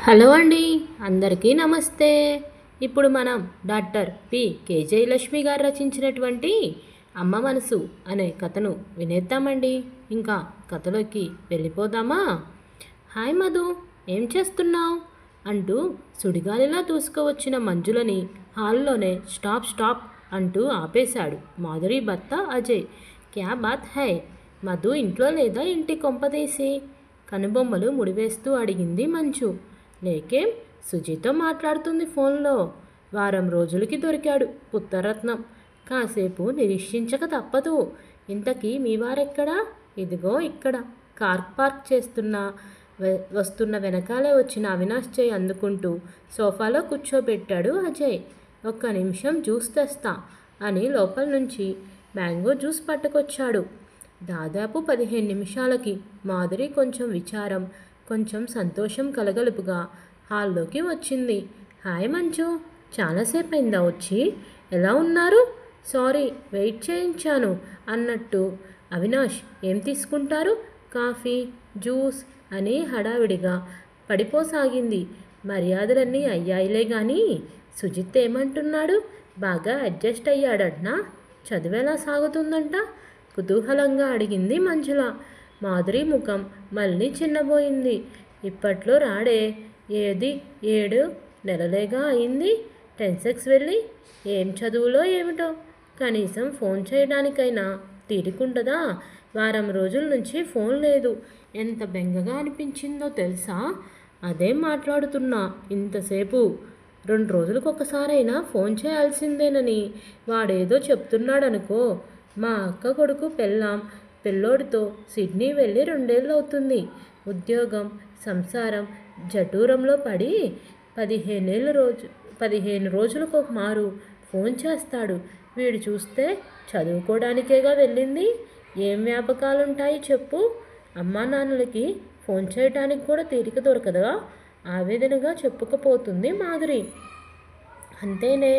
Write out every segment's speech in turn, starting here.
Hello అండి, అందరికీ నమస్తే. ఇప్పుడు మనం డాక్టర్ పి జయలక్ష్మి గారు రచించినటువంటి అమ్మ మనసు అనే కథను వినేద్దామండి. ఇంకా కథలోకి వెళ్ళిపోదామా? హాయ్ మధు, ఏం చేస్తున్నావు అంటూ సుడిగాలిలా దూసుకువచ్చిన మంజులని హాల్లోనే స్టాప్ స్టాప్ అంటూ ఆపేశాడు మాధురి భర్త అజయ్. క్యా బాత్ హై? మధు ఇంట్లో లేదా ఇంటి కొంపదీసి? కనుబొమ్మలు ముడివేస్తూ అడిగింది మంజు. లేకేం, సుజీతో మాట్లాడుతుంది ఫోన్లో. వారం రోజులకి దొరికాడు పుత్రరత్నం. కాసేపు నిరీక్షించక తప్పదు. ఇంతకీ మీ వారెక్కడా? ఇదిగో ఇక్కడ. కార్ పార్క్ వస్తున్న వెనకాలే వచ్చిన అవినాష్ చేయి అందుకుంటూ సోఫాలో కూర్చోబెట్టాడు అజయ్. ఒక్క నిమిషం జ్యూస్ తెస్తా అని లోపల నుంచి మ్యాంగో జ్యూస్ పట్టుకొచ్చాడు. దాదాపు 15 నిమిషాలకి మాధురి కొంచెం విచారం, కొంచెం సంతోషం కలగలుపుగా హాల్లోకి వచ్చింది. హాయ్ మంజు, చాలాసేపు అయిందా వచ్చి? ఎలా ఉన్నారు? సారీ వెయిట్ చేయించాను అన్నట్టు అవినాష్ ఏం తీసుకుంటారు? కాఫీ, జ్యూస్ అని హడావిడిగా పడిపోసాగింది. మర్యాదలన్నీ అయ్యాయిలే కానీ సుజిత్ ఏమంటున్నాడు? బాగా అడ్జస్ట్ అయ్యాడట్నా? చదువెలా సాగుతుందంట? కుతూహలంగా అడిగింది మంజుల. మాధురి ముఖం మళ్ళీ చిన్నబోయింది. ఇప్పట్లో రాడే, ఏది 7 నెలలేగా అయింది. టెన్సెక్స్ వెళ్ళి. ఏం చదువులో ఏమిటో. కనీసం ఫోన్ చేయడానికైనా తీరికుంటుందా? వారం రోజుల నుంచి ఫోన్ లేదు. ఎంత బెంగగా అనిపించిందో తెలుసా? అదేం మాట్లాడుతున్నా ఇంతసేపు. 2 రోజులకు ఒకసారైనా ఫోన్ చేయాల్సిందేనని వాడేదో చెప్తున్నాడనుకో. మా అక్క కొడుకు పిల్లోడితో సిడ్నీ వెళ్ళి 2 ఏళ్ళు అవుతుంది. ఉద్యోగం, సంసారం జటూరంలో పడి 15 రోజులకు ఒక మారు ఫోన్ చేస్తాడు. వీడు చూస్తే చదువుకోవడానికేగా వెళ్ళింది. ఏం వ్యాపకాలుంటాయి చెప్పు? అమ్మా నాన్నలకి ఫోన్ చేయడానికి కూడా తీరిక దొరకదా? ఆవేదనగా చెప్పుకపోతుంది మాధురి. అంతేనే,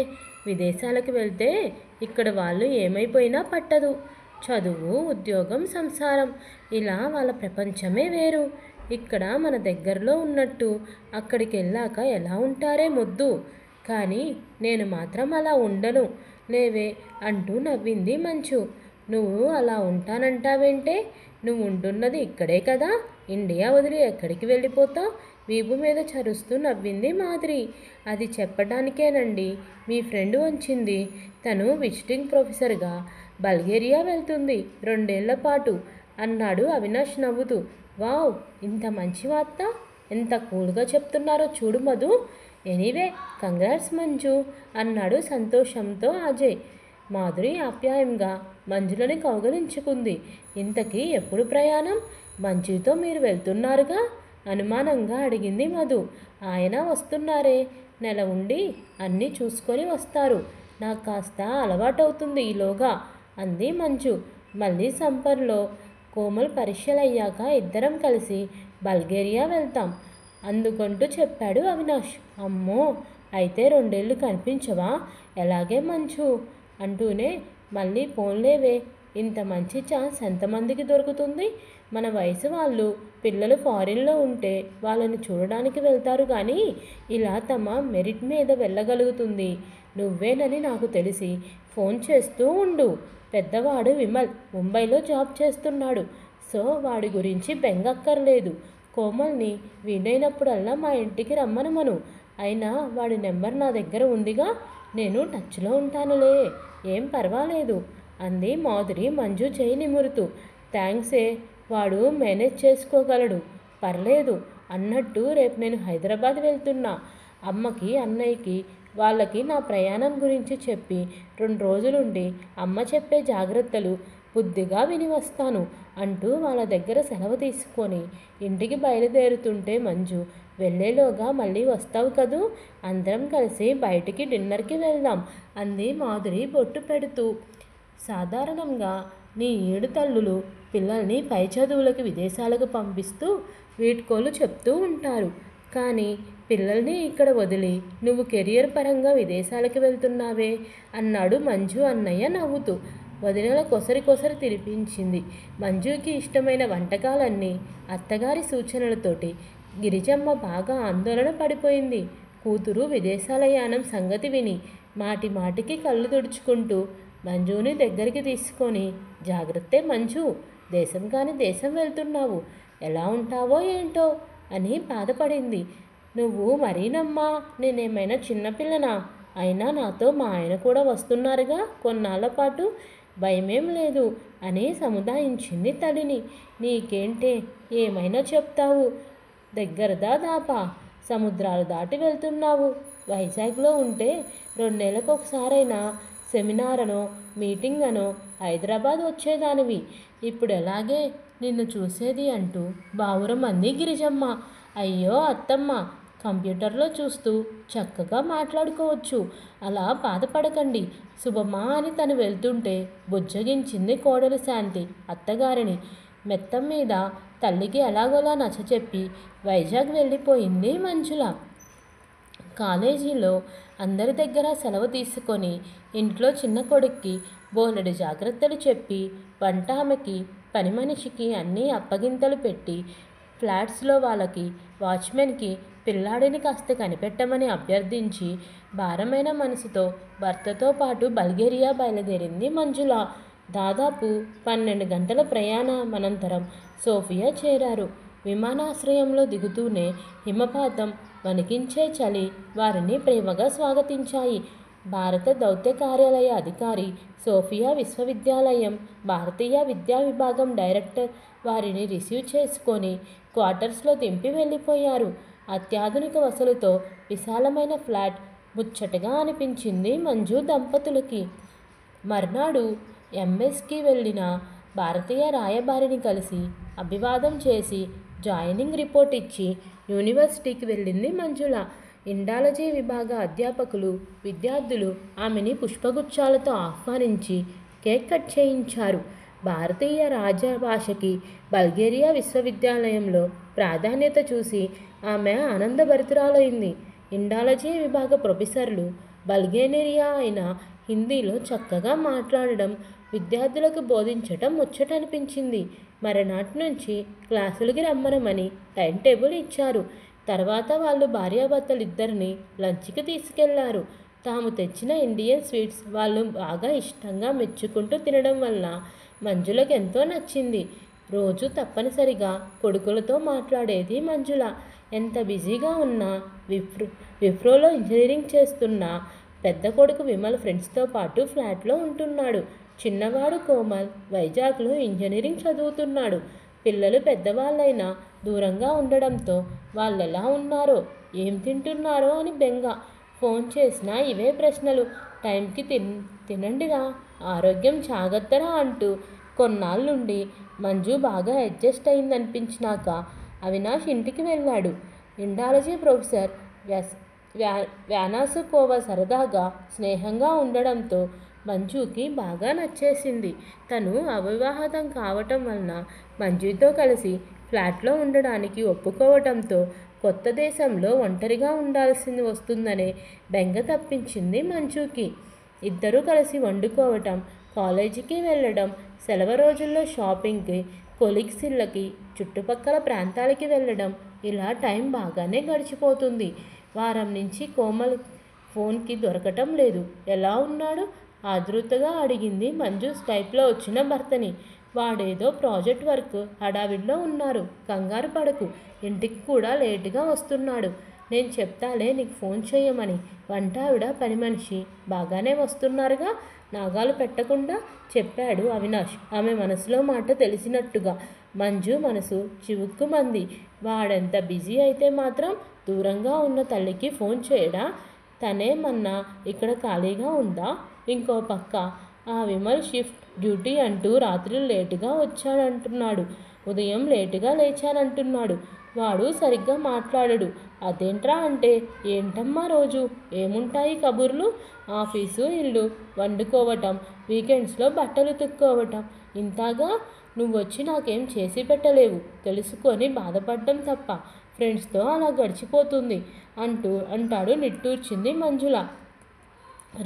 విదేశాలకు వెళ్తే ఇక్కడ వాళ్ళు ఏమైపోయినా పట్టదు. చదువు, ఉద్యోగం, సంసారం ఇలా వాళ్ళ ప్రపంచమే వేరు. ఇక్కడ మన దగ్గరలో ఉన్నట్టు అక్కడికి వెళ్ళాక ఎలా ఉంటారే మొద్దు. కానీ నేను మాత్రం అలా ఉండను లేవే అంటూ నవ్వింది మంచు. నువ్వు అలా ఉంటానంటావేంటే? నువ్వు ఉంటున్నది ఇక్కడే కదా. ఇండియా వదిలి ఎక్కడికి వెళ్ళిపోతావు? వీపు మీద చరుస్తూ నవ్వింది మాధురి. అది చెప్పడానికేనండి మీ ఫ్రెండ్ వచ్చింది. తను విజిటింగ్ ప్రొఫెసర్గా బల్గేరియా వెళ్తుంది 2 ఏళ్ల పాటు అన్నాడు అవినాష్ నవ్వుతూ. వావ్, ఇంత మంచి వార్త ఎంత కూల్గా చెప్తున్నారో చూడు మధు. ఎనీవే, కంగ్రాట్స్ మంజు అన్నాడు సంతోషంతో అజయ్. మాధురి ఆప్యాయంగా మంజులని కౌగలించుకుంది. ఇంతకీ ఎప్పుడు ప్రయాణం? మంజుతో మీరు వెళ్తున్నారుగా? అనుమానంగా అడిగింది మధు. ఆయన వస్తున్నారే, నెల ఉండి అన్నీ చూసుకొని వస్తారు. నాకు కాస్త అలవాటవుతుంది ఈలోగా అంది మంజు. మళ్ళీ సంపర్లో కోమల్ పరీక్షలయ్యాక ఇద్దరం కలిసి బల్గేరియా వెళ్తాం అందుకంటూ చెప్పాడు అవినాష్. అమ్మో, అయితే 2 ఏళ్ళు కనిపించవా? ఎలాగే మంచు అంటూనే మళ్ళీ పోన్లేవే, ఇంత మంచి ఛాన్స్ ఎంతమందికి దొరుకుతుంది? మన వయసు వాళ్ళు పిల్లలు ఫారిన్లో ఉంటే వాళ్ళని చూడడానికి వెళ్తారు కానీ ఇలా తమ మెరిట్ మీద వెళ్ళగలుగుతుంది నువ్వేనని నాకు తెలిసి ఫోన్ చేస్తూ ఉండు. పెద్దవాడు విమల్ ముంబైలో జాబ్ చేస్తున్నాడు. సో వాడి గురించి బెంగక్కర్లేదు. కోమల్ని వీలైనప్పుడల్లా మా ఇంటికి రమ్మనమను. అయినా వాడి నెంబర్ నా దగ్గర ఉందిగా, నేను టచ్లో ఉంటానులే, ఏం పర్వాలేదు అంది మాధురి మంజు చేయి నిమురుతూ. థ్యాంక్సే, వాడు మేనేజ్ చేసుకోగలడు, పర్లేదు అన్నట్టు రేపు నేను హైదరాబాద్ వెళ్తున్నా. అమ్మకి, అన్నయ్యకి వాళ్ళకి నా ప్రయాణం గురించి చెప్పి 2 రోజులుండి అమ్మ చెప్పే జాగ్రత్తలు బుద్ధిగా విని వస్తాను అంటూ వాళ్ళ దగ్గర సెలవు తీసుకొని ఇంటికి బయలుదేరుతుంటే మంజు, వెళ్ళేలోగా మళ్ళీ వస్తావు కదూ, అందరం కలిసి బయటికి డిన్నర్కి వెళ్దాం అంది మాధురి బొట్టు పెడుతూ. సాధారణంగా నీ 7 తల్లులు పిల్లల్ని పై చదువులకు విదేశాలకు పంపిస్తూ వీడ్కోలు చెప్తూ ఉంటారు. కానీ పిల్లల్ని ఇక్కడ వదిలి నువ్వు కెరియర్ పరంగా విదేశాలకు వెళ్తున్నావే అన్నాడు మంజు అన్నయ్య నవ్వుతూ. వదినల కొసరి తినిపించింది. మంజుకి ఇష్టమైన వంటకాలన్నీ అత్తగారి సూచనలతోటి గిరిజమ్మ బాగా ఆందోళన పడిపోయింది. కూతురు విదేశాల యానం సంగతి విని మాటి మాటికి కళ్ళు తుడుచుకుంటూ మంజుని దగ్గరికి తీసుకొని, జాగ్రత్తే మంజు, దేశం కాని దేశం వెళ్తున్నావు, ఎలా ఉంటావో ఏంటో అని బాధపడింది. నువ్వు మరీనమ్మా, నేనేమైనా చిన్నపిల్లనా? అయినా నాతో మా ఆయన కూడా వస్తున్నారుగా కొన్నాళ్ళ పాటు, భయమేం లేదు అని సముదాయించింది తల్లిని. నీకేంటే, ఏమైనా చెప్తావు, దగ్గరదా దాపా, సముద్రాలు దాటి వెళ్తున్నావు. వైజాగ్లో ఉంటే 2 నెలలకు ఒకసారైనా సెమినార్ అనో మీటింగ్ అనో హైదరాబాద్ వచ్చేదానివి. ఇప్పుడు ఎలాగే నిన్ను చూసేది అంటూ బావురం అంది గిరిజమ్మ. అయ్యో అత్తమ్మ, కంప్యూటర్లో చూస్తూ చక్కగా మాట్లాడుకోవచ్చు, అలా బాధపడకండి శుభమా అని తను వెళ్తుంటే బుజ్జగించింది కోడలు శాంతి అత్తగారిని. మెత్తం మీద తల్లికి ఎలాగోలా నచ్చచెప్పి వైజాగ్ వెళ్ళిపోయింది మంజుల. కాలేజీలో అందరి దగ్గర సెలవు తీసుకొని ఇంట్లో చిన్న కొడుక్కి బోలెడు జాగ్రత్తలు చెప్పి, వంట ఆమెకి, పని మనిషికి అన్నీ అప్పగింతలు పెట్టి, ఫ్లాట్స్లో వాళ్ళకి, వాచ్మెన్కి పిల్లాడిని కాస్త కనిపెట్టమని అభ్యర్థించి, భారమైన మనసుతో భర్తతో పాటు బల్గేరియా బయలుదేరింది మంజుల. దాదాపు 12 గంటల ప్రయాణమనంతరం సోఫియా చేరారు. విమానాశ్రయంలో దిగుతూనే హిమపాతం, వణికించే చలి వారిని ప్రేమగా స్వాగతించాయి. భారత దౌత్య కార్యాలయ అధికారి, సోఫియా విశ్వవిద్యాలయం భారతీయ విద్యా విభాగం డైరెక్టర్ వారిని రిసీవ్ చేసుకొని క్వార్టర్స్లో దింపి వెళ్ళిపోయారు. అత్యాధునిక వసతులతో విశాలమైన ఫ్లాట్ ముచ్చటగా అనిపించింది మంజు దంపతులకి. మర్నాడు ఎంఎస్కి వెళ్ళిన భారతీయ రాయబారిని కలిసి అభివాదం చేసి జాయినింగ్ రిపోర్ట్ ఇచ్చి యూనివర్సిటీకి వెళ్ళింది మంజుల. ఇండాలజీ విభాగ అధ్యాపకులు, విద్యార్థులు ఆమెని పుష్పగుచ్చాలతో ఆహ్వానించి కేక్ కట్ చేయించారు. భారతీయ రాజభాషకి బల్గేరియా విశ్వవిద్యాలయంలో ప్రాధాన్యత చూసి ఆమె ఆనందభరితురాలైంది. ఇండాలజీ విభాగ ప్రొఫెసర్లు బల్గేరియా అయిన హిందీలో చక్కగా మాట్లాడడం, విద్యార్థులకు బోధించటం ముచ్చటనిపించింది. మరునాటి నుంచి క్లాసులకి రమ్మనమని టైం టేబుల్ ఇచ్చారు. తర్వాత వాళ్ళు భార్యాభర్తలిద్దరిని లంచ్కి తీసుకెళ్లారు. తాము తెచ్చిన ఇండియన్ స్వీట్స్ వాళ్ళు బాగా ఇష్టంగా మెచ్చుకుంటూ తినడం వల్ల మంజులకు ఎంతో నచ్చింది. రోజు తప్పనిసరిగా కొడుకులతో మాట్లాడేది మంజుల. ఎంత బిజీగా ఉన్నా విప్రోలో ఇంజనీరింగ్ చేస్తున్న పెద్ద కొడుకు విమల్ ఫ్రెండ్స్తో పాటు ఫ్లాట్లో ఉంటున్నాడు. చిన్నవాడు కోమల్ వైజాగ్లో ఇంజనీరింగ్ చదువుతున్నాడు. పిల్లలు పెద్దవాళ్ళైనా దూరంగా ఉండడంతో వాళ్ళెలా ఉన్నారో, ఏం తింటున్నారో అని బెంగ. ఫోన్ చేసినా ఇవే ప్రశ్నలు. టైంకి తినండిరా, ఆరోగ్యం జాగ్రత్తరా అంటూ కొన్నాళ్ళుండి మంజు బాగా అడ్జస్ట్ అయిందనిపించినాక అవినాష్ ఇంటికి వెళ్ళాడు. ఇండాలజీ ప్రొఫెసర్ వ్యానాసుకోవా సరదాగా, స్నేహంగా ఉండడంతో మంజుకి బాగా నచ్చేసింది. తను అవివాహితం కావటం వలన మంజుతో కలిసి ఫ్లాట్లో ఉండడానికి ఒప్పుకోవటంతో కొత్త దేశంలో ఒంటరిగా ఉండాల్సి వస్తుందనే బెంగ తప్పించింది మంజుకి. ఇద్దరూ కలిసి వండుకోవటం, కాలేజీకి వెళ్ళడం, సెలవు రోజుల్లో షాపింగ్కి, కొలీగ్స్ ఇళ్ళకి, చుట్టుపక్కల ప్రాంతాలకి వెళ్ళడం, ఇలా టైం బాగానే గడిచిపోతుంది. వారం నుంచి కోమల్ ఫోన్కి దొరకటం లేదు. ఎలా ఉన్నాడు ఆతృతగా అడిగింది మంజు స్కైప్లో వచ్చిన భర్తని. వాడేదో ప్రాజెక్ట్ వర్క్ హడావిడిలో ఉన్నారు, కంగారు పడకు, ఇంటికి కూడా లేటుగా వస్తున్నాడు. నేను చెప్తాలే నీకు ఫోన్ చేయమని. వంటావిడ, పని మనిషి బాగానే వస్తున్నారుగా, నాగాలు పెట్టకుండా చెప్పాడు అవినాష్ ఆమె మనసులో మాట తెలిసినట్టుగా. మంజు మనసు చివుక్కుమంది. వాడెంత బిజీ అయితే మాత్రం దూరంగా ఉన్న తల్లికి ఫోన్ చేయడా? తనేమన్నా ఇక్కడ ఖాళీగా ఉందా? ఇంకో పక్క ఆ విమల్ షిఫ్ట్ డ్యూటీ అంటూ రాత్రులు లేటుగా వచ్చాడంటున్నాడు, ఉదయం లేటుగా లేచానంటున్నాడు. వాడు సరిగ్గా మాట్లాడడు. అదేంట్రా అంటే, ఏంటమ్మా రోజు ఏముంటాయి కబుర్లు, ఆఫీసు, ఇల్లు, వండుకోవటం, వీకెండ్స్లో బట్టలు తుక్కోవటం, ఇంతగా నువ్వొచ్చి నాకేం చేసి పెట్టలేవు తెలుసుకొని బాధపడడం తప్ప ఫ్రెండ్స్తో అలా గడిచిపోతుంది అంటాడు నిట్టూర్చింది మంజుల.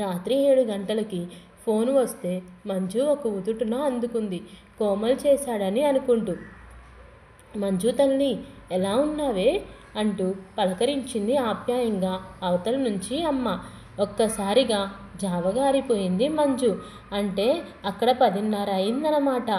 రాత్రి 7 గంటలకి ఫోన్ వస్తే మంజు ఒక ఉదుటున అందుకుంది, కోమల్ చేశాడని అనుకుంటూ. మంజు తల్లి, ఎలా ఉన్నావే? అంటూ పలకరించింది ఆప్యాయంగా అవతల నుంచి అమ్మ. ఒక్కసారిగా జావగారిపోయింది మంజు. అంటే అక్కడ 10:30 అయిందన్నమాట.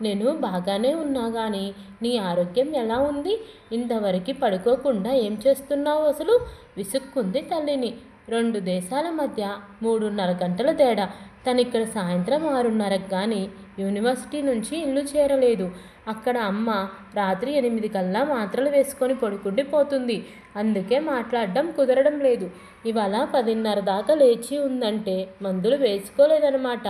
నేను బాగానే ఉన్నా కానీ నీ ఆరోగ్యం ఎలా ఉంది? ఇంతవరకు పడుకోకుండా ఏం చేస్తున్నావు అసలు? విసుక్కుంది తల్లిని. 2 దేశాల మధ్య 3:30 గంటల తేడా. తనిక్కడ సాయంత్రం 6:30కి కానీ యూనివర్సిటీ నుంచి ఇల్లు చేరలేదు. అక్కడ అమ్మ రాత్రి 8 కల్లా మాత్రలు వేసుకొని పడుకుండిపోతుంది. అందుకే మాట్లాడడం కుదరడం లేదు. ఇవాళ 10:30 దాకా లేచి ఉందంటే మందులు వేసుకోలేదన్నమాట.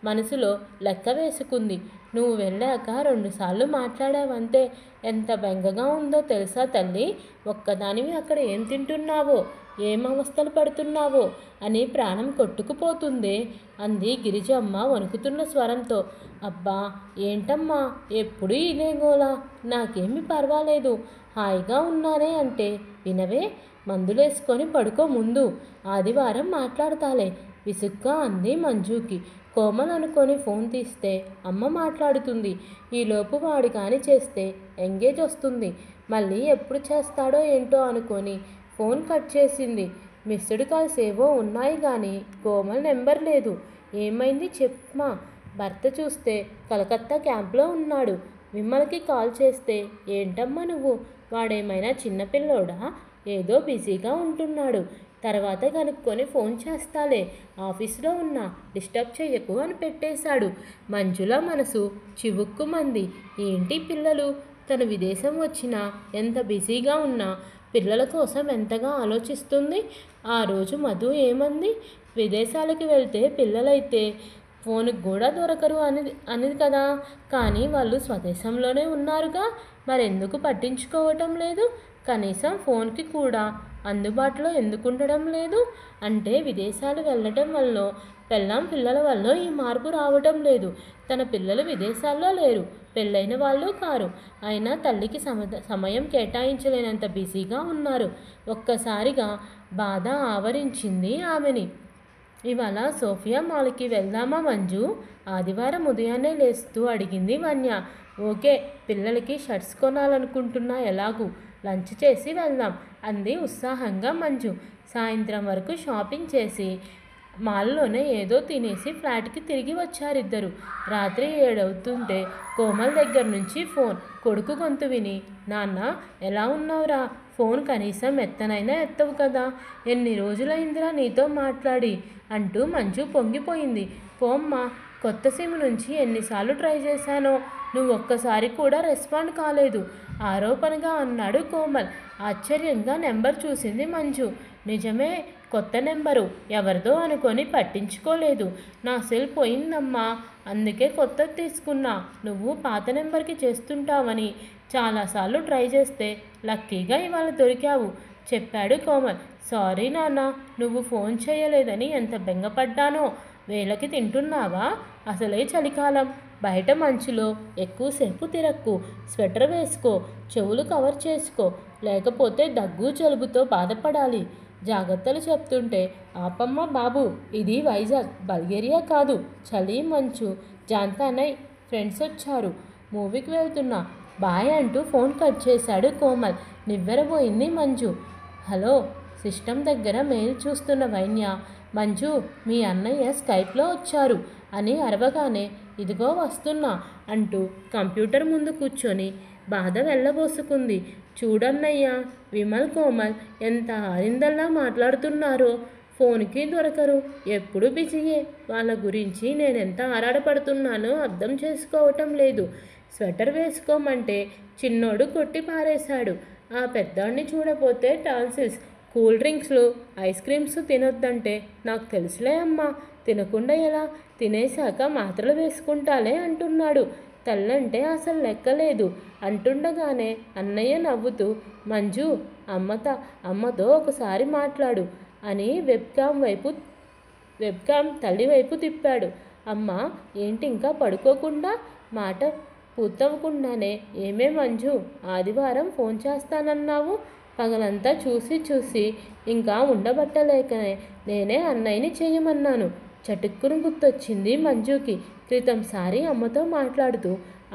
మనసులో లెక్క వేసుకుంది. నువ్వు వెళ్ళాక 2 సార్లు మాట్లాడావంతే. ఎంత బెంగగా ఉందో తెలుసా తల్లి? ఒక్కదానివి అక్కడ ఏం తింటున్నావో, ఏం అవస్థలు పడుతున్నావో అని ప్రాణం కొట్టుకుపోతుందే అంది గిరిజమ్మ వణుకుతున్న స్వరంతో. అబ్బా ఏంటమ్మా ఎప్పుడు ఇదే గోలా? నాకేమీ పర్వాలేదు, హాయిగా ఉన్నానే అంటే వినవే. మందులేసుకొని పడుకో ముందు, ఆదివారం మాట్లాడతాలే విసుగ్గా అంది మంజుకి. కోమల్ అనుకొని ఫోన్ తీస్తే అమ్మ మాట్లాడుతుంది. ఈలోపు వాడు కాని చేస్తే ఎంగేజ్ వస్తుంది. మళ్ళీ ఎప్పుడు చేస్తాడో ఏంటో అనుకొని ఫోన్ కట్ చేసింది. మిస్డ్ కాల్స్ ఏవో ఉన్నాయి కానీ కోమల్ నెంబర్ లేదు. ఏమైంది చెప్పమా? భర్త చూస్తే కలకత్తా క్యాంప్లో ఉన్నాడు. విమల్కి కాల్ చేస్తే ఏంటమ్మా నువ్వు, వాడేమైనా చిన్నపిల్లోడా? ఏదో బిజీగా ఉంటున్నాడు, తర్వాత కనుక్కొని ఫోన్ చేస్తాలే, ఆఫీస్లో ఉన్నా, డిస్టర్బ్ చెయ్యకు అని పెట్టేశాడు. మంజుల మనసు చివుక్కుమంది. ఏంటి పిల్లలు? తను విదేశం వచ్చినా ఎంత బిజీగా ఉన్నా పిల్లల కోసం ఎంతగా ఆలోచిస్తుంది. ఆ రోజు మధు ఏమంది? విదేశాలకి వెళ్తే పిల్లలైతే ఫోన్కి కూడా దొరకరు అనేది కదా. కానీ వాళ్ళు స్వదేశంలోనే ఉన్నారుగా, మరెందుకు పట్టించుకోవటం లేదు? కనీసం ఫోన్కి కూడా అందుబాటులో ఎందుకు ఉండడం లేదు? అంటే విదేశాలు వెళ్ళటం వల్ల పెళ్ళాం పిల్లల వల్ల ఈ మార్పు రావటం లేదు. తన పిల్లలు విదేశాల్లో లేరు, పెళ్ళైన వాళ్ళు కారు. అయినా తల్లికి సమయం కేటాయించలేనంత బిజీగా ఉన్నారు. ఒక్కసారిగా బాధ ఆవరించింది ఆమెని. ఇవాళ సోఫియా మాల్కి వెళ్దామా మంజు? ఆదివారం ఉదయాన్నే లేస్తూ అడిగింది వన్య. ఓకే, పిల్లలకి షర్ట్స్ కొనాలనుకుంటున్నా, ఎలాగూ లంచ్ చేసి వెళ్దాం అంది ఉత్సాహంగా మంజు. సాయంత్రం వరకు షాపింగ్ చేసి మాల్లోనే ఏదో తినేసి ఫ్లాట్కి తిరిగి వచ్చారిద్దరు. రాత్రి 7 అవుతుంటే కోమల్ దగ్గర నుంచి ఫోన్. కొడుకు గొంతు విని, నాన్న ఎలా ఉన్నావురా? ఫోన్ కనీసం ఎత్తనైనా ఎత్తవు కదా, ఎన్ని రోజులైందిరా నీతో మాట్లాడి అంటూ మంజు పొంగిపోయింది. పోమ్మా, కొత్త సిమ్ నుంచి ఎన్నిసార్లు ట్రై చేశానో, నువ్వు ఒక్కసారి కూడా రెస్పాండ్ కాలేదు ఆరోపణగా అన్నాడు కోమల్. ఆశ్చర్యంగా నెంబర్ చూసింది మంజు. నిజమే, కొత్త నెంబరు, ఎవరిదో అనుకొని పట్టించుకోలేదు. నా సెల్ పోయిందమ్మా, అందుకే కొత్తది తీసుకున్నా. నువ్వు పాత నెంబర్కి చేస్తుంటావని చాలాసార్లు ట్రై చేస్తే లక్కీగా ఇవాళ దొరికావు చెప్పాడు కోమల్. సారీ నాన్న, నువ్వు ఫోన్ చేయలేదని ఎంత బెంగపడ్డానో. వేళకి తింటున్నావా? అసలే చలికాలం, బయట మంచులో ఎక్కువసేపు తిరక్కు, స్వెటర్ వేసుకో, చెవులు కవర్ చేసుకో, లేకపోతే దగ్గు జలుబుతో బాధపడాలి. జాగ్రత్తలు చెప్తుంటే ఆపమ్మ బాబు, ఇది వైజాగ్, బల్గేరియా కాదు. చలి మంచు, జాంతానై ఫ్రెండ్స్ వచ్చారు, మూవీకి వెళ్తున్నా, బాయ్ అంటూ ఫోన్ కట్ చేశాడు కోమల్. నివ్వెరబోయింది మంజు. హలో. సిస్టమ్ దగ్గర మెయిల్ చూస్తున్న వైన్య, మంజు మీ అన్నయ్య స్కైప్లో వచ్చారు అని అరవగానే ఇదిగో వస్తున్నా అంటూ కంప్యూటర్ ముందు కూర్చొని బాధ వెళ్ళబోసుకుంది. చూడన్నయ్యా, విమల్ కోమల్ ఎంత ఆరిందల్లా మాట్లాడుతున్నారో. ఫోన్కి దొరకరు, ఎప్పుడు బిజీయే. వాళ్ళ గురించి నేనెంత ఆరాటపడుతున్నానో అర్థం చేసుకోవటం లేదు. స్వెటర్ వేసుకోమంటే చిన్నోడు కొట్టి పారేశాడు. ఆ పెద్దాన్ని చూడపోతే టాన్సిల్స్, కూల్ డ్రింక్స్లు, ఐస్ క్రీమ్స్ తినొద్దంటే నాకు తెలుసులే అమ్మా, తినకుండా ఎలా? తినేశాక మాత్రలు వేసుకుంటాలే అంటున్నాడు. తల్లంటే అసలు లెక్కలేదు అంటుండగానే అన్నయ్య నవ్వుతూ, మంజు అమ్మతో ఒకసారి మాట్లాడు అని వెబ్కామ్ తల్లి వైపు తిప్పాడు. అమ్మ ఏంటి ఇంకా పడుకోకుండా? మాట పూర్తవకుండానే, ఏమే మంజు, ఆదివారం ఫోన్ చేస్తానన్నావు? పగలంతా చూసి ఇంకా ఉండబట్టలేకనే నేనే అన్నయ్యని చేయమన్నాను. చటుక్కును గుర్తొచ్చింది మంజుకి. క్రితంసారి అమ్మతో మాట్లాడుతూ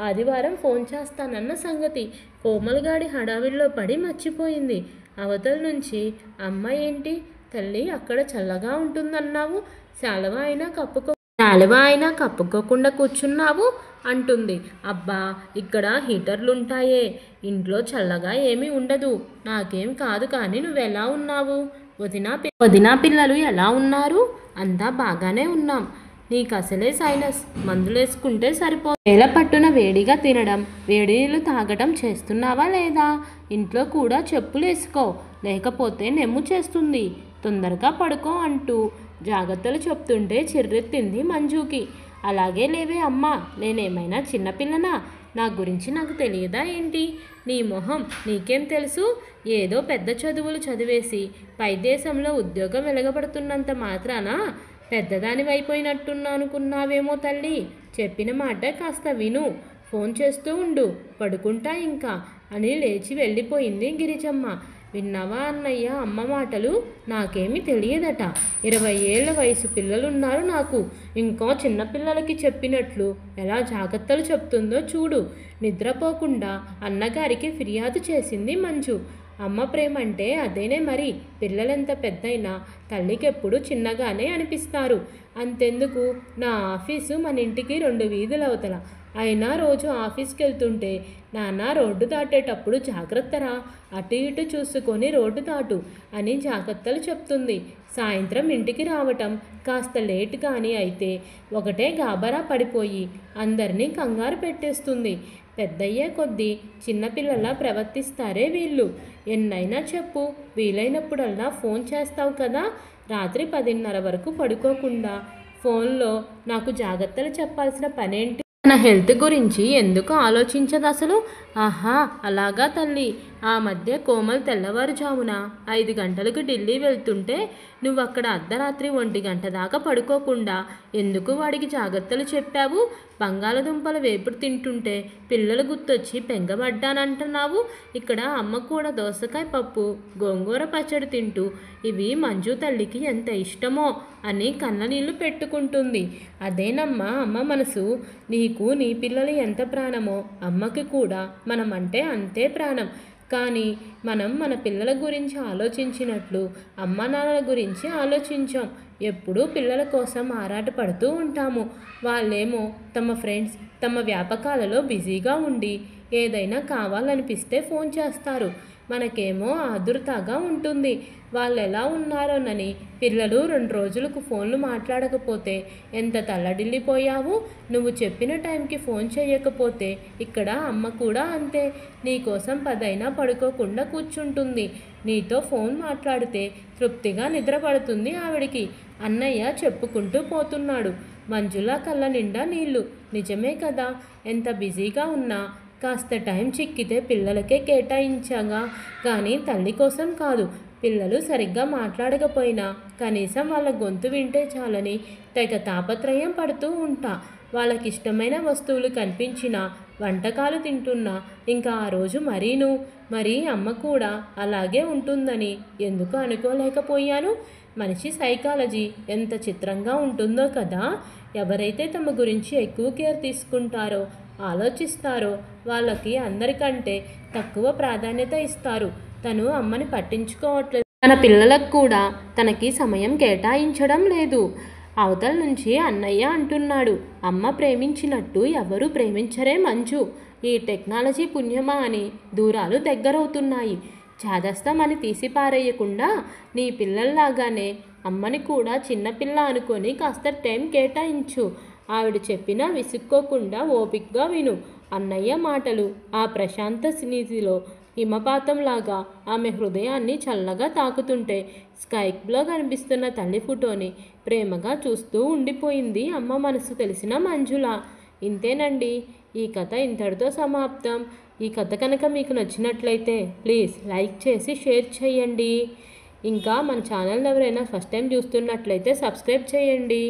ఆదివారం ఫోన్ చేస్తానన్న సంగతి. కోమలగాడి హడావిడిలో పడి మర్చిపోయింది. అవతల నుంచి అమ్మ ఏంటి తల్లి అక్కడ చల్లగా ఉంటుందన్నావు, శాలువ అయినా కప్పుకోకుండా కూర్చున్నావు అంటుంది. అబ్బా ఇక్కడ హీటర్లుంటాయే, ఇంట్లో చల్లగా ఏమీ ఉండదు. నాకేం కాదు కానీ నువ్వెలా ఉన్నావు? వదినా పిల్లలు ఎలా ఉన్నారు? అంతా బాగానే ఉన్నాం. నీకు అసలే సైనస్, మందులేసుకుంటే వేళ పట్టున వేడిగా తినడం, వేడి నీళ్ళు తాగడం చేస్తున్నావా లేదా? ఇంట్లో కూడా చెప్పులు వేసుకో, లేకపోతే నెమ్ము చేస్తుంది. తొందరగా పడుకో అంటూ జాగ్రత్తలు చెప్తుంటే చిర్రెత్తింది మంజుకి. అలాగే లేవే అమ్మా, నేనేమైనా చిన్నపిల్లనా? నా గురించి నాకు తెలియదా ఏంటి? నీ మొహం నీకేం తెలుసు? ఏదో పెద్ద చదువులు చదివేసి పై దేశంలో ఉద్యోగం వెలగబడుతున్నంత మాత్రాన పెద్దదానివైపోయినట్టున్నా అనుకున్నావేమో తల్లి. చెప్పిన మాట కాస్త విను, ఫోన్ చేస్తూ ఉండు, పడుకుంటా ఇంకా అని లేచి వెళ్ళిపోయింది గిరిజమ్మ. విన్నావా అన్నయ్య అమ్మ మాటలు? నాకేమీ తెలియదట. 20 ఏళ్ల వయసు పిల్లలున్నారు నాకు. ఇంకో చిన్నపిల్లలకి చెప్పినట్లు ఎలా జాగ్రత్తలు చెప్తుందో చూడు. నిద్రపోకుండా అన్నగారికి ఫిర్యాదు చేసింది మంజు. అమ్మ ప్రేమంటే అదేనే మరి. పిల్లలెంత పెద్దయినా తల్లికెప్పుడు చిన్నగానే అనిపిస్తారు. అంతెందుకు, నా ఆఫీసు మన ఇంటికి 2 వీధులవతల. అయినా రోజు ఆఫీస్కి వెళ్తుంటే నాన్న రోడ్డు దాటేటప్పుడు జాగ్రత్తరా, అటు ఇటు చూసుకొని రోడ్డు దాటు అని జాగ్రత్తలు చెప్తుంది. సాయంత్రం ఇంటికి రావటం కాస్త లేట్ కానీ అయితే ఒకటే గాబరా పడిపోయి అందరినీ కంగారు పెట్టేస్తుంది. పెద్దయ్యే కొద్దీ చిన్నపిల్లలా ప్రవర్తిస్తారే వీళ్ళు. ఎన్నైనా చెప్పు, వీలైనప్పుడల్లా ఫోన్ చేస్తావు కదా. రాత్రి 10:30 వరకు పడుకోకుండా ఫోన్లో నాకు జాగ్రత్తలు చెప్పాల్సిన పనేంటి? తన హెల్త్ గురించి ఎందుకు ఆలోచించదు అసలు? ఆహా అలాగా తల్లి. ఆ మధ్య కోమల్ తెల్లవారుజామున 5 గంటలకు ఢిల్లీ వెళ్తుంటే నువ్వు అక్కడ అర్ధరాత్రి 1 గంట దాకా పడుకోకుండా ఎందుకు వాడికి జాగ్రత్తలు చెప్పావు? బంగాళదుంపల వేపుడు తింటుంటే పిల్లలు గుర్తొచ్చి పెంగబడ్డానంటున్నావు. ఇక్కడ అమ్మ కూడా దోసకాయ పప్పు, గోంగూర పచ్చడి తింటూ ఇవి మంజు తల్లికి ఎంత ఇష్టమో అని కళ్ళ నీళ్లు పెట్టుకుంటుంది. అదేనమ్మా అమ్మ మనసు. నీకు నీ పిల్లలు ఎంత ప్రాణమో అమ్మకి కూడా మనమంటే అంతే ప్రాణం. కానీ మనం మన పిల్లల గురించి ఆలోచించినట్లు అమ్మ నాన్నల గురించి ఆలోచించాం. ఎప్పుడూ పిల్లల కోసం ఆరాటపడుతూ ఉంటాము. వాళ్ళేమో తమ ఫ్రెండ్స్, తమ వ్యాపకాలలో బిజీగా ఉండి ఏదైనా కావాలనిపిస్తే ఫోన్ చేస్తారు. మనకేమో ఆదుర్దాగా ఉంటుంది వాళ్ళు ఎలా ఉన్నారోనని. పిల్లలు 2 రోజులకు ఫోన్లు మాట్లాడకపోతే ఎంత తల్లడిల్లిపోయావు. నువ్వు చెప్పిన టైంకి ఫోన్ చేయకపోతే ఇక్కడ అమ్మ కూడా అంతే. నీకోసం 10 అయినా పడుకోకుండా కూర్చుంటుంది. నీతో ఫోన్ మాట్లాడితే తృప్తిగా నిద్రపడుతుంది ఆవిడికి. అన్నయ్య చెప్పుకుంటూ పోతున్నాడు. మంజులా కళ్ళ నిండా నీళ్లు. నిజమే కదా, ఎంత బిజీగా ఉన్నా కాస్త టైం చిక్కితే పిల్లలకే కేటాయించగా కానీ తల్లి కోసం కాదు. పిల్లలు సరిగ్గా మాట్లాడకపోయినా కనీసం వాళ్ళ గొంతు వింటే చాలని తెగ తాపత్రయం పడుతూ ఉంటా. వాళ్ళకిష్టమైన వస్తువులు కనిపించినా, వంటకాలు తింటున్నా ఇంకా ఆ రోజు మరి అమ్మ కూడా అలాగే ఉంటుందని ఎందుకు అనుకోలేకపోయాను. మనిషి సైకాలజీ ఎంత చిత్రంగా ఉంటుందో కదా. ఎవరైతే తమ గురించి ఎక్కువ కేర్ తీసుకుంటారో, ఆలోచిస్తారో వాళ్ళకి అందరికంటే తక్కువ ప్రాధాన్యత ఇస్తారు. తను అమ్మని పట్టించుకోవట్లేదు. తన పిల్లలకు కూడా తనకి సమయం కేటాయించడం లేదు. అవతల నుంచి అన్నయ్య అంటున్నాడు. అమ్మ ప్రేమించినట్టు ఎవరూ ప్రేమించరే మంజు. ఈ టెక్నాలజీ పుణ్యమా అని దూరాలు దగ్గరవుతున్నాయి. చాదస్తామని తీసి పారేయకుండా నీ పిల్లల్లాగానే అమ్మని కూడా చిన్నపిల్ల అనుకొని కాస్త టైం కేటాయించు. ఆవిడ చెప్పినా విసుక్కోకుండా ఓపికగా విను. అన్నయ్య మాటలు ఆ ప్రశాంత నీతిలో హిమపాతంలాగా ఆమె హృదయాన్ని చల్లగా తాకుతుంటే స్కైప్లో కనిపిస్తున్న తల్లి ఫోటోని ప్రేమగా చూస్తూ ఉండిపోయింది అమ్మ మనసు తెలిసిన మంజుల. ఇంతేనండి, ఈ కథ ఇంతటితో సమాప్తం. ఈ కథ కనుక మీకు నచ్చినట్లయితే ప్లీజ్ లైక్ చేసి షేర్ చేయండి. ఇంకా మన ఛానల్ ఎవరైనా ఫస్ట్ టైం చూస్తున్నట్లయితే సబ్స్క్రైబ్ చేయండి.